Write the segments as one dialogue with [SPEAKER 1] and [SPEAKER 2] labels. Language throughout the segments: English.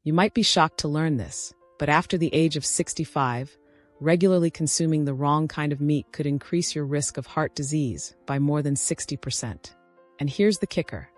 [SPEAKER 1] You might be shocked to learn this, but after the age of 65, regularly consuming the wrong kind of meat could increase your risk of heart disease by more than 60%. And here's the kicker.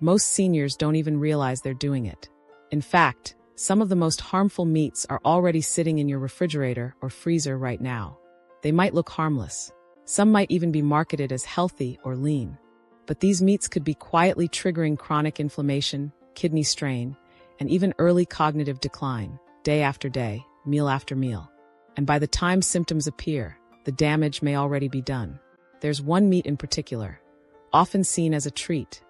[SPEAKER 1] Most seniors don't even realize they're doing it. In fact, some of the most harmful meats are already sitting in your refrigerator or freezer right now. They might look harmless. Some might even be marketed as healthy or lean. But these meats could be quietly triggering chronic inflammation, kidney strain, and even early cognitive decline, day after day, meal after meal. And by the time symptoms appear, the damage may already be done. There's one meat in particular, often seen as a treat,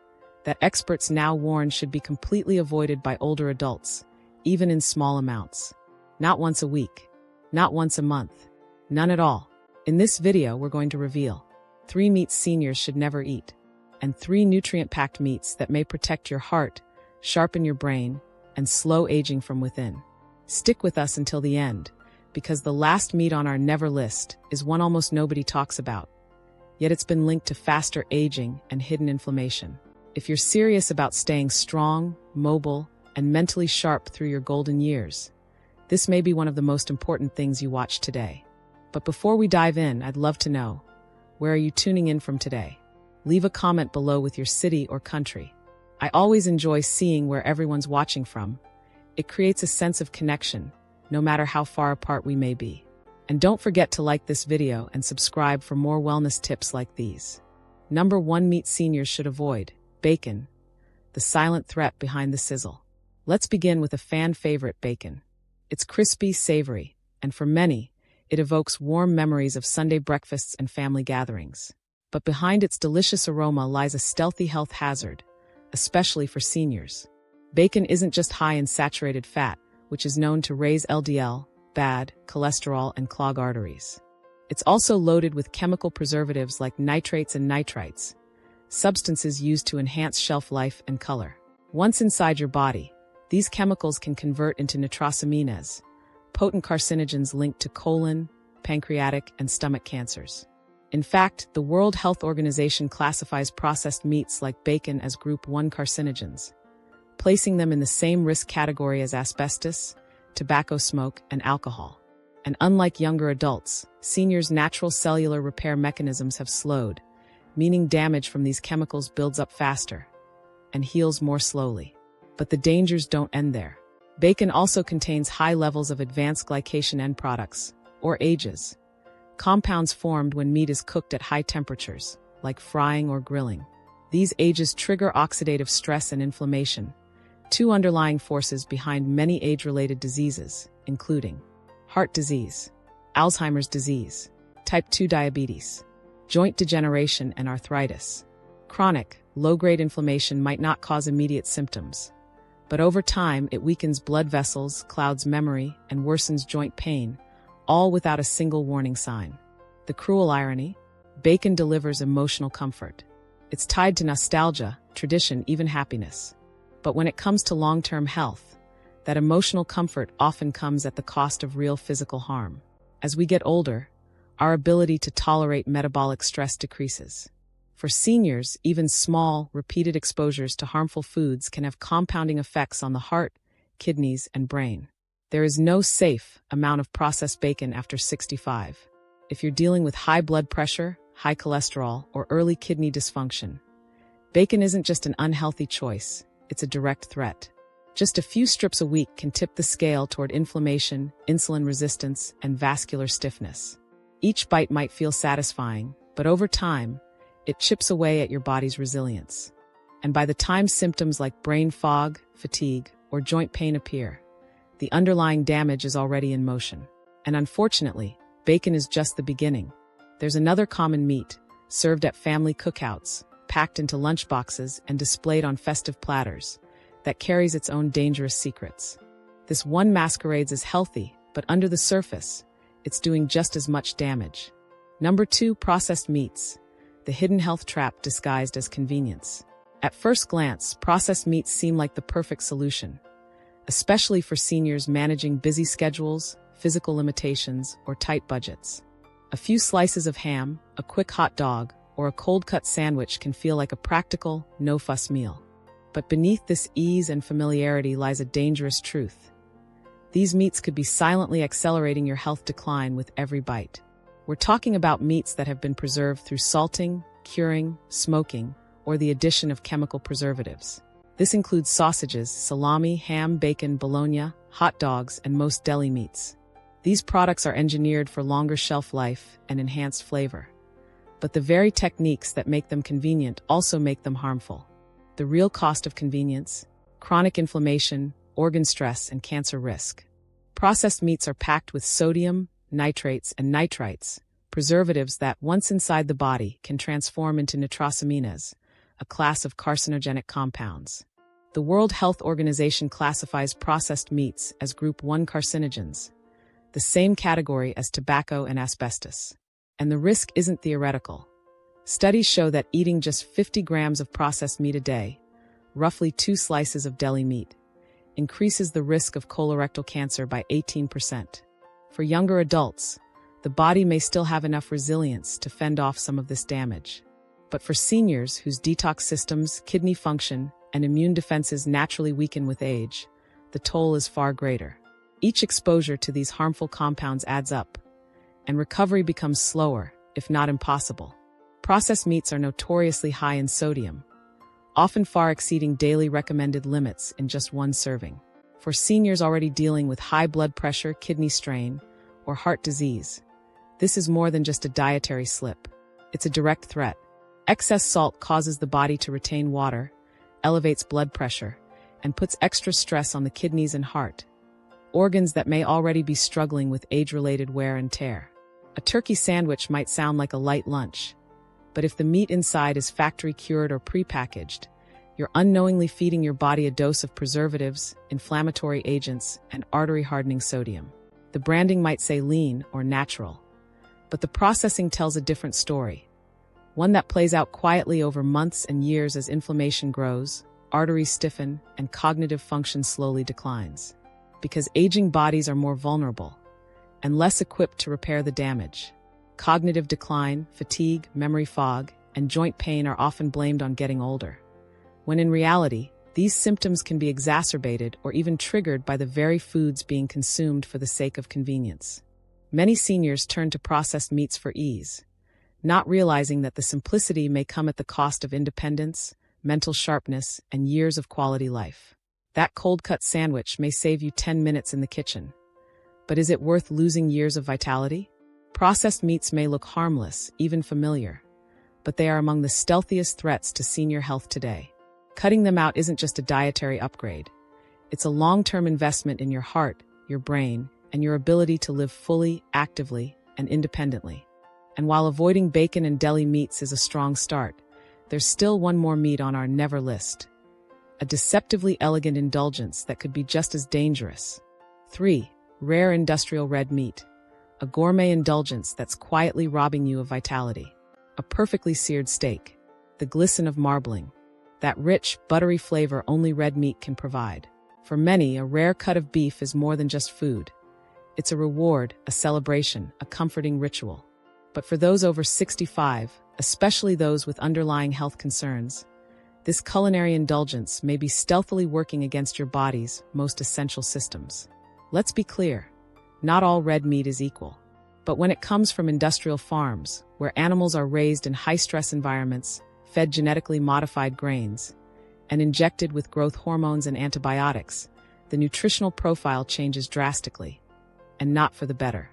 [SPEAKER 1] that experts now warn should be completely avoided by older adults, even in small amounts. Not once a week, not once a month, none at all. In this video, we're going to reveal 3 meats seniors should never eat, and 3 nutrient-packed meats that may protect your heart, sharpen your brain, and slow aging from within. Stick with us until the end, because the last meat on our never list is one almost nobody talks about. Yet it's been linked to faster aging and hidden inflammation. If you're serious about staying strong, mobile, and mentally sharp through your golden years, this may be one of the most important things you watch today. But before we dive in, I'd love to know, where are you tuning in from today? Leave a comment below with your city or country. I always enjoy seeing where everyone's watching from. It creates a sense of connection, no matter how far apart we may be. And don't forget to like this video and subscribe for more wellness tips like these. Number 1 meat seniors should avoid: bacon, the silent threat behind the sizzle. Let's begin with a fan favorite, bacon. It's crispy, savory, and for many, it evokes warm memories of Sunday breakfasts and family gatherings. But behind its delicious aroma lies a stealthy health hazard, especially for seniors. Bacon isn't just high in saturated fat, which is known to raise LDL, bad cholesterol, and clog arteries. It's also loaded with chemical preservatives like nitrates and nitrites, substances used to enhance shelf life and color. Once inside your body, these chemicals can convert into nitrosamines, potent carcinogens linked to colon, pancreatic, and stomach cancers. In fact, the World Health Organization classifies processed meats like bacon as Group 1 carcinogens, placing them in the same risk category as asbestos, tobacco smoke, and alcohol. And unlike younger adults, seniors' natural cellular repair mechanisms have slowed, meaning damage from these chemicals builds up faster and heals more slowly. But the dangers don't end there. Bacon also contains high levels of advanced glycation end products, or AGEs, compounds formed when meat is cooked at high temperatures, like frying or grilling. These AGEs trigger oxidative stress and inflammation, 2 underlying forces behind many age-related diseases, including heart disease, Alzheimer's disease, type 2 diabetes, joint degeneration, and arthritis. Chronic, low-grade inflammation might not cause immediate symptoms, but over time it weakens blood vessels, clouds memory, and worsens joint pain, all without a single warning sign. The cruel irony? Bacon delivers emotional comfort. It's tied to nostalgia, tradition, even happiness. But when it comes to long-term health, that emotional comfort often comes at the cost of real physical harm. As we get older, our ability to tolerate metabolic stress decreases. For seniors, even small, repeated exposures to harmful foods can have compounding effects on the heart, kidneys, and brain. There is no safe amount of processed bacon after 65. If you're dealing with high blood pressure, high cholesterol, or early kidney dysfunction, bacon isn't just an unhealthy choice, it's a direct threat. Just a few strips a week can tip the scale toward inflammation, insulin resistance, and vascular stiffness. Each bite might feel satisfying, but over time, it chips away at your body's resilience. And by the time symptoms like brain fog, fatigue, or joint pain appear, the underlying damage is already in motion. And unfortunately, bacon is just the beginning. There's another common meat, served at family cookouts, packed into lunchboxes and displayed on festive platters, that carries its own dangerous secrets. This one masquerades as healthy, but under the surface, it's doing just as much damage. Number 2, processed meats, the hidden health trap disguised as convenience. At first glance, processed meats seem like the perfect solution, especially for seniors managing busy schedules, physical limitations, or tight budgets. A few slices of ham, a quick hot dog, or a cold-cut sandwich can feel like a practical, no-fuss meal. But beneath this ease and familiarity lies a dangerous truth. These meats could be silently accelerating your health decline with every bite. We're talking about meats that have been preserved through salting, curing, smoking, or the addition of chemical preservatives. This includes sausages, salami, ham, bacon, bologna, hot dogs, and most deli meats. These products are engineered for longer shelf life and enhanced flavor. But the very techniques that make them convenient also make them harmful. The real cost of convenience: chronic inflammation, organ stress, and cancer risk. Processed meats are packed with sodium, nitrates, and nitrites, preservatives that, once inside the body, can transform into nitrosamines, a class of carcinogenic compounds. The World Health Organization classifies processed meats as Group 1 carcinogens, the same category as tobacco and asbestos. And the risk isn't theoretical. Studies show that eating just 50 grams of processed meat a day, roughly 2 slices of deli meat, increases the risk of colorectal cancer by 18%. For younger adults, the body may still have enough resilience to fend off some of this damage. But for seniors whose detox systems, kidney function, and immune defenses naturally weaken with age, the toll is far greater. Each exposure to these harmful compounds adds up, and recovery becomes slower, if not impossible. Processed meats are notoriously high in sodium, often far exceeding daily recommended limits in just one serving. For seniors already dealing with high blood pressure, kidney strain, or heart disease, this is more than just a dietary slip. It's a direct threat. Excess salt causes the body to retain water, elevates blood pressure, and puts extra stress on the kidneys and heart, organs that may already be struggling with age-related wear and tear. A turkey sandwich might sound like a light lunch, but if the meat inside is factory-cured or pre-packaged, you're unknowingly feeding your body a dose of preservatives, inflammatory agents, and artery-hardening sodium. The branding might say lean or natural, but the processing tells a different story, one that plays out quietly over months and years as inflammation grows, arteries stiffen, and cognitive function slowly declines. Because aging bodies are more vulnerable and less equipped to repair the damage. Cognitive decline, fatigue, memory fog, and joint pain are often blamed on getting older, when in reality, these symptoms can be exacerbated or even triggered by the very foods being consumed for the sake of convenience. Many seniors turn to processed meats for ease, not realizing that the simplicity may come at the cost of independence, mental sharpness, and years of quality life. That cold-cut sandwich may save you 10 minutes in the kitchen, but is it worth losing years of vitality? Processed meats may look harmless, even familiar, but they are among the stealthiest threats to senior health today. Cutting them out isn't just a dietary upgrade. It's a long-term investment in your heart, your brain, and your ability to live fully, actively, and independently. And while avoiding bacon and deli meats is a strong start, there's still one more meat on our never list. A deceptively elegant indulgence that could be just as dangerous. 3. Rare industrial red meat. A gourmet indulgence that's quietly robbing you of vitality. A perfectly seared steak. The glisten of marbling. That rich, buttery flavor only red meat can provide. For many, a rare cut of beef is more than just food. It's a reward, a celebration, a comforting ritual. But for those over 65, especially those with underlying health concerns, this culinary indulgence may be stealthily working against your body's most essential systems. Let's be clear, not all red meat is equal. But when it comes from industrial farms, where animals are raised in high-stress environments, fed genetically modified grains, and injected with growth hormones and antibiotics, the nutritional profile changes drastically, and not for the better.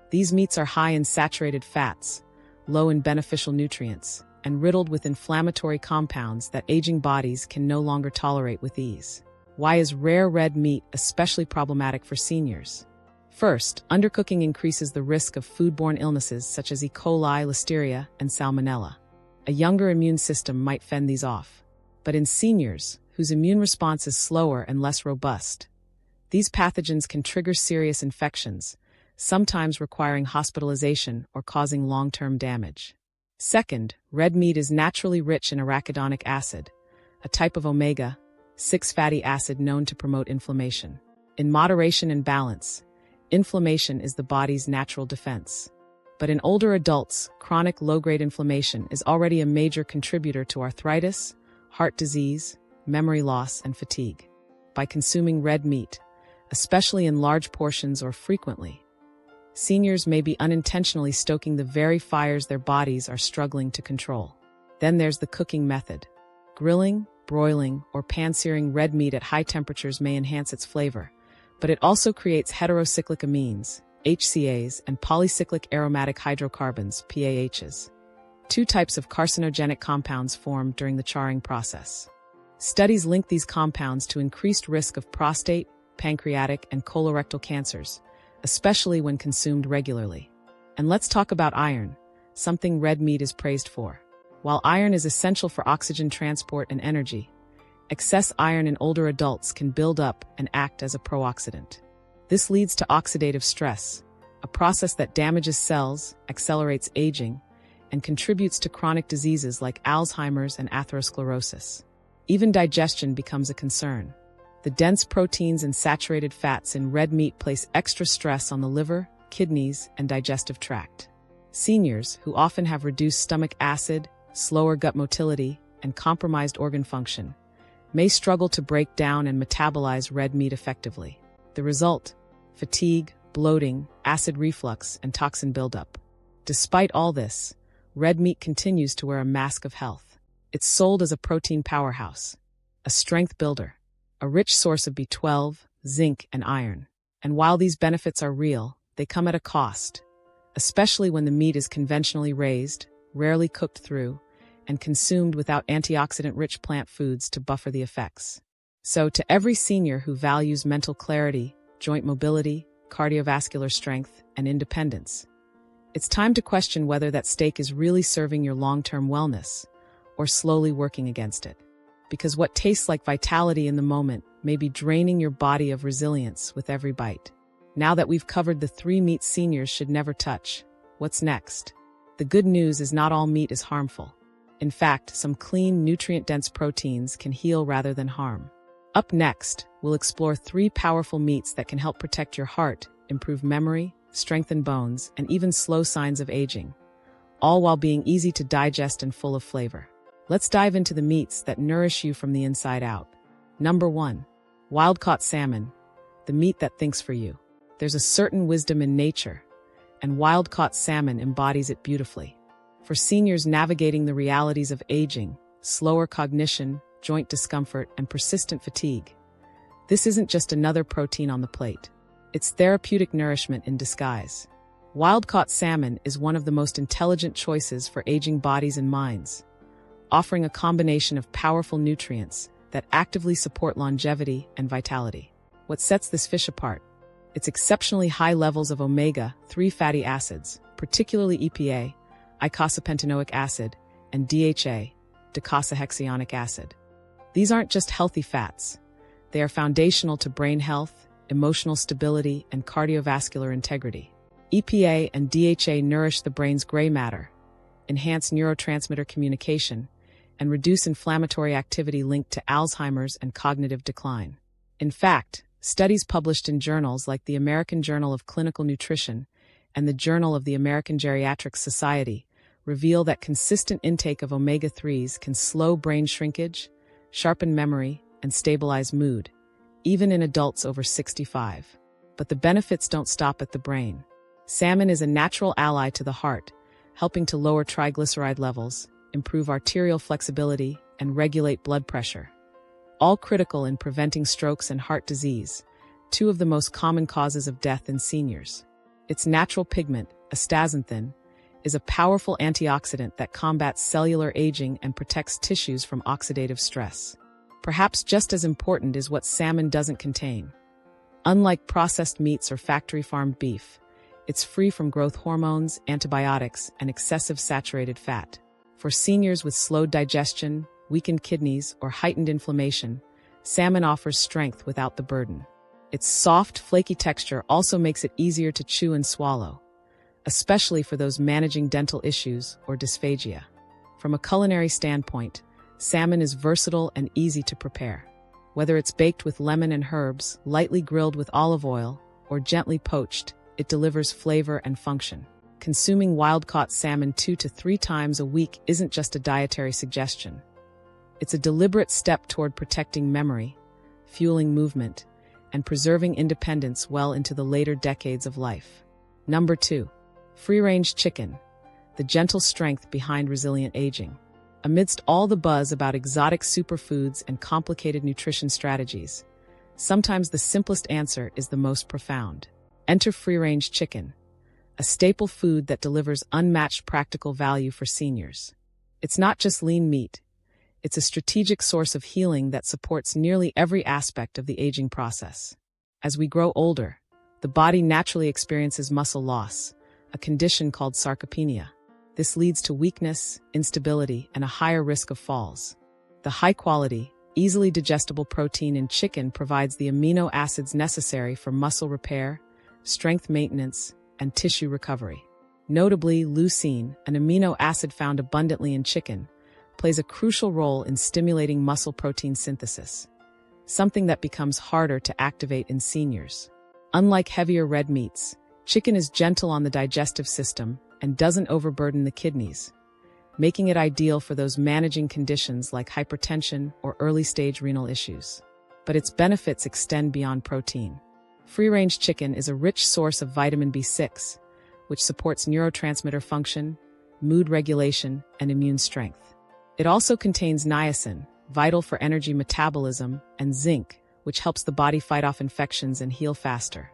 [SPEAKER 1] These meats are high in saturated fats, low in beneficial nutrients, and riddled with inflammatory compounds that aging bodies can no longer tolerate with ease. Why is rare red meat especially problematic for seniors? First, undercooking increases the risk of foodborne illnesses such as E. coli, listeria, and salmonella. A younger immune system might fend these off. But in seniors, whose immune response is slower and less robust, these pathogens can trigger serious infections, sometimes requiring hospitalization or causing long-term damage. Second, red meat is naturally rich in arachidonic acid, a type of omega-6 fatty acid known to promote inflammation. In moderation and balance, inflammation is the body's natural defense. But in older adults, chronic low-grade inflammation is already a major contributor to arthritis, heart disease, memory loss, and fatigue. By consuming red meat, especially in large portions or frequently, seniors may be unintentionally stoking the very fires their bodies are struggling to control. Then there's the cooking method. Grilling, broiling, or pan-searing red meat at high temperatures may enhance its flavor, but it also creates heterocyclic amines, HCAs, and polycyclic aromatic hydrocarbons, PAHs. Two types of carcinogenic compounds form during the charring process. Studies link these compounds to increased risk of prostate, pancreatic, and colorectal cancers, especially when consumed regularly. And let's talk about iron, something red meat is praised for. While iron is essential for oxygen transport and energy, excess iron in older adults can build up and act as a pro-oxidant. This leads to oxidative stress, a process that damages cells, accelerates aging, and contributes to chronic diseases like Alzheimer's and atherosclerosis. Even digestion becomes a concern. The dense proteins and saturated fats in red meat place extra stress on the liver, kidneys, and digestive tract. Seniors, who often have reduced stomach acid, slower gut motility, and compromised organ function, may struggle to break down and metabolize red meat effectively. The result: fatigue, bloating, acid reflux, and toxin buildup. Despite all this, red meat continues to wear a mask of health. It's sold as a protein powerhouse, a strength builder, a rich source of B12, zinc, and iron. And while these benefits are real, they come at a cost, especially when the meat is conventionally raised, rarely cooked through, and consumed without antioxidant-rich plant foods to buffer the effects. So, to every senior who values mental clarity, joint mobility, cardiovascular strength, and independence, it's time to question whether that steak is really serving your long-term wellness or slowly working against it. Because what tastes like vitality in the moment may be draining your body of resilience with every bite. Now that we've covered the 3 meats seniors should never touch, what's next? The good news is not all meat is harmful. In fact, some clean, nutrient-dense proteins can heal rather than harm. Up next, we'll explore 3 powerful meats that can help protect your heart, improve memory, strengthen bones, and even slow signs of aging, all while being easy to digest and full of flavor. Let's dive into the meats that nourish you from the inside out. Number 1. Wild-caught salmon, the meat that thinks for you. There's a certain wisdom in nature, and wild-caught salmon embodies it beautifully. For seniors navigating the realities of aging, slower cognition, joint discomfort, and persistent fatigue, this isn't just another protein on the plate. It's therapeutic nourishment in disguise. Wild-caught salmon is one of the most intelligent choices for aging bodies and minds, offering a combination of powerful nutrients that actively support longevity and vitality. What sets this fish apart? Its exceptionally high levels of omega-3 fatty acids, particularly EPA, eicosapentaenoic acid, and DHA, docosahexaenoic acid. These aren't just healthy fats. They are foundational to brain health, emotional stability, and cardiovascular integrity. EPA and DHA nourish the brain's gray matter, enhance neurotransmitter communication, and reduce inflammatory activity linked to Alzheimer's and cognitive decline. In fact, studies published in journals like the American Journal of Clinical Nutrition and the Journal of the American Geriatric Society reveal that consistent intake of omega-3s can slow brain shrinkage, sharpen memory, and stabilize mood, even in adults over 65. But the benefits don't stop at the brain. Salmon is a natural ally to the heart, helping to lower triglyceride levels, improve arterial flexibility, and regulate blood pressure, all critical in preventing strokes and heart disease, 2 of the most common causes of death in seniors. Its natural pigment, astaxanthin, is a powerful antioxidant that combats cellular aging and protects tissues from oxidative stress. Perhaps just as important is what salmon doesn't contain. Unlike processed meats or factory-farmed beef, it's free from growth hormones, antibiotics, and excessive saturated fat. For seniors with slowed digestion, weakened kidneys, or heightened inflammation, salmon offers strength without the burden. Its soft, flaky texture also makes it easier to chew and swallow, especially for those managing dental issues or dysphagia. From a culinary standpoint, salmon is versatile and easy to prepare. Whether it's baked with lemon and herbs, lightly grilled with olive oil, or gently poached, it delivers flavor and function. Consuming wild-caught salmon 2 to 3 times a week isn't just a dietary suggestion. It's a deliberate step toward protecting memory, fueling movement, and preserving independence well into the later decades of life. Number 2. Free-range chicken, the gentle strength behind resilient aging. Amidst all the buzz about exotic superfoods and complicated nutrition strategies, sometimes the simplest answer is the most profound. Enter free-range chicken, a staple food that delivers unmatched practical value for seniors. It's not just lean meat. It's a strategic source of healing that supports nearly every aspect of the aging process. As we grow older, the body naturally experiences muscle loss, a condition called sarcopenia. This leads to weakness, instability, and a higher risk of falls. The high-quality, easily digestible protein in chicken provides the amino acids necessary for muscle repair, strength maintenance, and tissue recovery. Notably, leucine, an amino acid found abundantly in chicken, plays a crucial role in stimulating muscle protein synthesis, something that becomes harder to activate in seniors. Unlike heavier red meats, chicken is gentle on the digestive system and doesn't overburden the kidneys, making it ideal for those managing conditions like hypertension or early-stage renal issues. But its benefits extend beyond protein. Free-range chicken is a rich source of vitamin B6, which supports neurotransmitter function, mood regulation, and immune strength. It also contains niacin, vital for energy metabolism, and zinc, which helps the body fight off infections and heal faster,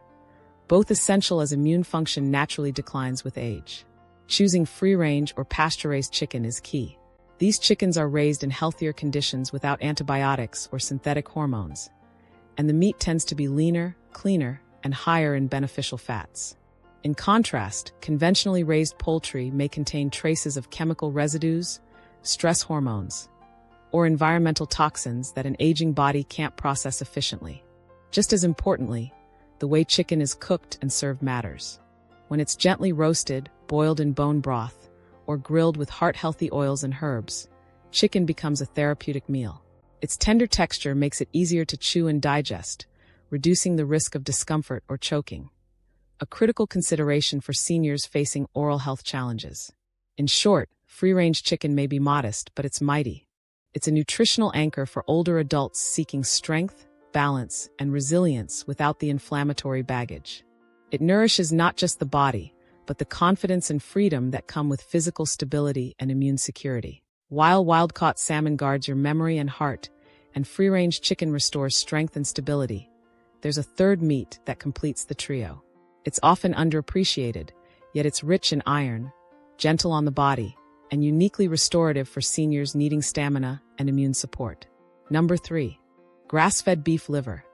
[SPEAKER 1] both essential as immune function naturally declines with age. Choosing free-range or pasture-raised chicken is key. These chickens are raised in healthier conditions without antibiotics or synthetic hormones, and the meat tends to be leaner, cleaner, and higher in beneficial fats. In contrast, conventionally raised poultry may contain traces of chemical residues, stress hormones, or environmental toxins that an aging body can't process efficiently. Just as importantly, the way chicken is cooked and served matters. When it's gently roasted, boiled in bone broth, or grilled with heart-healthy oils and herbs, chicken becomes a therapeutic meal. Its tender texture makes it easier to chew and digest, reducing the risk of discomfort or choking, a critical consideration for seniors facing oral health challenges. In short, free-range chicken may be modest, but it's mighty. It's a nutritional anchor for older adults seeking strength, balance, and resilience without the inflammatory baggage. It nourishes not just the body, but the confidence and freedom that come with physical stability and immune security. While wild-caught salmon guards your memory and heart, and free-range chicken restores strength and stability, there's a third meat that completes the trio. It's often underappreciated, yet it's rich in iron, gentle on the body, and uniquely restorative for seniors needing stamina and immune support. Number 3. Grass-fed beef liver,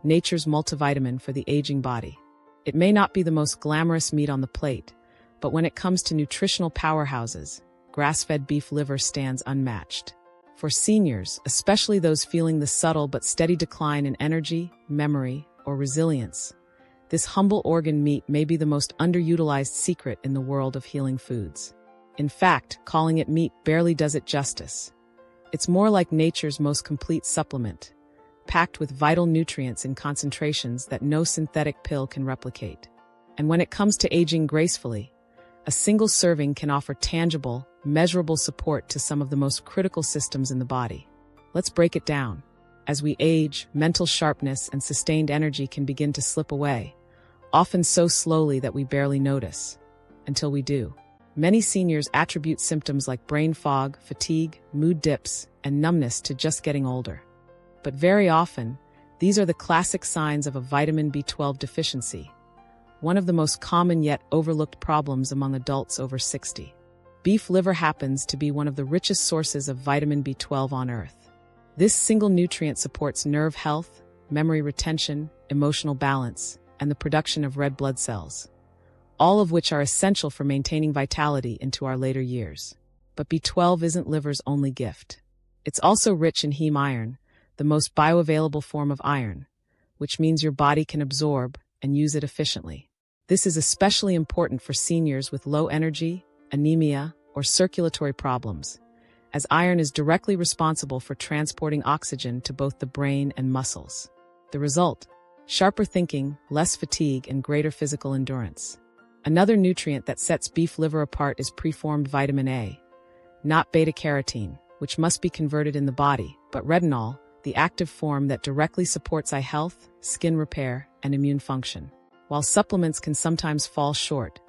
[SPEAKER 1] nature's multivitamin for the aging body. It may not be the most glamorous meat on the plate, but when it comes to nutritional powerhouses, grass-fed beef liver stands unmatched. For seniors, especially those feeling the subtle but steady decline in energy, memory, or resilience, this humble organ meat may be the most underutilized secret in the world of healing foods. In fact, calling it meat barely does it justice. It's more like nature's most complete supplement, packed with vital nutrients in concentrations that no synthetic pill can replicate. And when it comes to aging gracefully, a single serving can offer tangible, measurable support to some of the most critical systems in the body. Let's break it down. As we age, mental sharpness and sustained energy can begin to slip away, often so slowly that we barely notice. Until we do. Many seniors attribute symptoms like brain fog, fatigue, mood dips, and numbness to just getting older. But very often, these are the classic signs of a vitamin B12 deficiency, one of the most common yet overlooked problems among adults over 60. Beef liver happens to be one of the richest sources of vitamin B12 on Earth. This single nutrient supports nerve health, memory retention, emotional balance, and the production of red blood cells, all of which are essential for maintaining vitality into our later years. But B12 isn't liver's only gift. It's also rich in heme iron, the most bioavailable form of iron, which means your body can absorb and use it efficiently. This is especially important for seniors with low energy, anemia, or circulatory problems, as iron is directly responsible for transporting oxygen to both the brain and muscles. The result: sharper thinking, less fatigue, and greater physical endurance. Another nutrient that sets beef liver apart is preformed vitamin A, not beta-carotene, which must be converted in the body, but retinol, the active form that directly supports eye health, skin repair, and immune function. While supplements can sometimes fall short,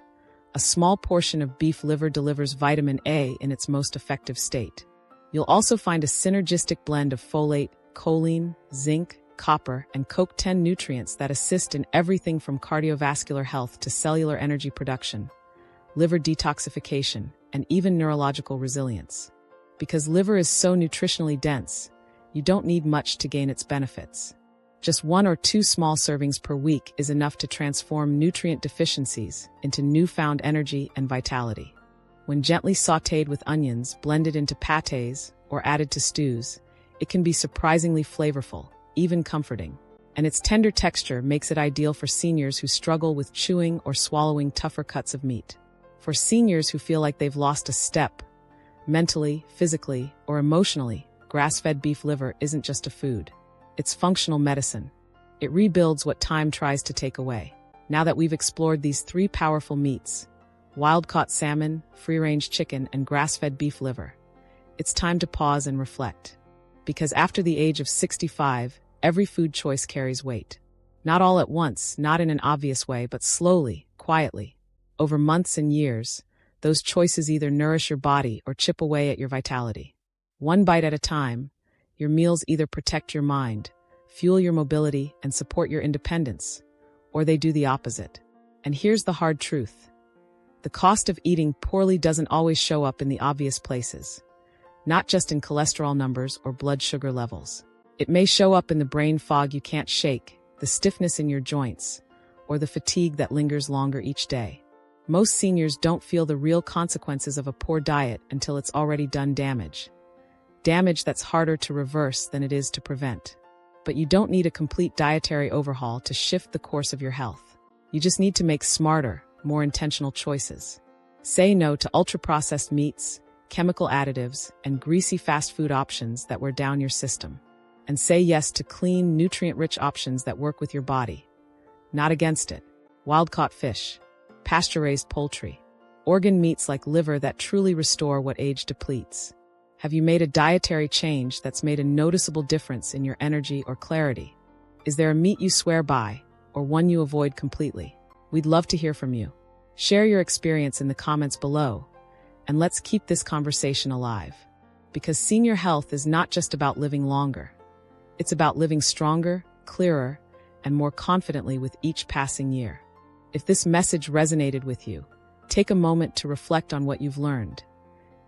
[SPEAKER 1] a small portion of beef liver delivers vitamin A in its most effective state. You'll also find a synergistic blend of folate, choline, zinc, copper, and CoQ10 nutrients that assist in everything from cardiovascular health to cellular energy production, liver detoxification, and even neurological resilience. Because liver is so nutritionally dense, you don't need much to gain its benefits. Just 1 or 2 small servings per week is enough to transform nutrient deficiencies into newfound energy and vitality. When gently sautéed with onions, blended into pâtés, or added to stews, it can be surprisingly flavorful, even comforting. And its tender texture makes it ideal for seniors who struggle with chewing or swallowing tougher cuts of meat. For seniors who feel like they've lost a step, mentally, physically, or emotionally, grass-fed beef liver isn't just a food. It's functional medicine. It rebuilds what time tries to take away. Now that we've explored these 3 powerful meats, wild-caught salmon, free-range chicken, and grass-fed beef liver, it's time to pause and reflect. Because after the age of 65, every food choice carries weight. Not all at once, not in an obvious way, but slowly, quietly. Over months and years, those choices either nourish your body or chip away at your vitality. One bite at a time, your meals either protect your mind, fuel your mobility, and support your independence, or they do the opposite. And here's the hard truth. The cost of eating poorly doesn't always show up in the obvious places. Not just in cholesterol numbers or blood sugar levels. It may show up in the brain fog you can't shake, the stiffness in your joints, or the fatigue that lingers longer each day. Most seniors don't feel the real consequences of a poor diet until it's already done damage. Damage that's harder to reverse than it is to prevent. But you don't need a complete dietary overhaul to shift the course of your health. You just need to make smarter, more intentional choices. Say no to ultra-processed meats, chemical additives, and greasy fast food options that wear down your system. And say yes to clean, nutrient-rich options that work with your body, not against it. Wild-caught fish, pasture-raised poultry, organ meats like liver that truly restore what age depletes. Have you made a dietary change that's made a noticeable difference in your energy or clarity? Is there a meat you swear by, or one you avoid completely? We'd love to hear from you. Share your experience in the comments below, and let's keep this conversation alive. Because senior health is not just about living longer. It's about living stronger, clearer, and more confidently with each passing year. If this message resonated with you, take a moment to reflect on what you've learned,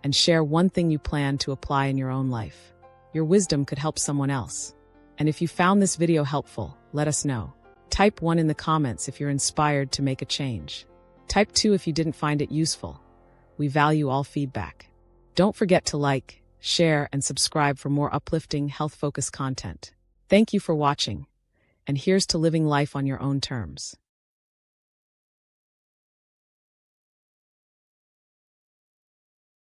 [SPEAKER 1] and share one thing you plan to apply in your own life. Your wisdom could help someone else. And if you found this video helpful, let us know. Type 1 in the comments if you're inspired to make a change. Type 2 if you didn't find it useful. We value all feedback. Don't forget to like, share, and subscribe for more uplifting, health-focused content. Thank you for watching, and here's to living life on your own terms.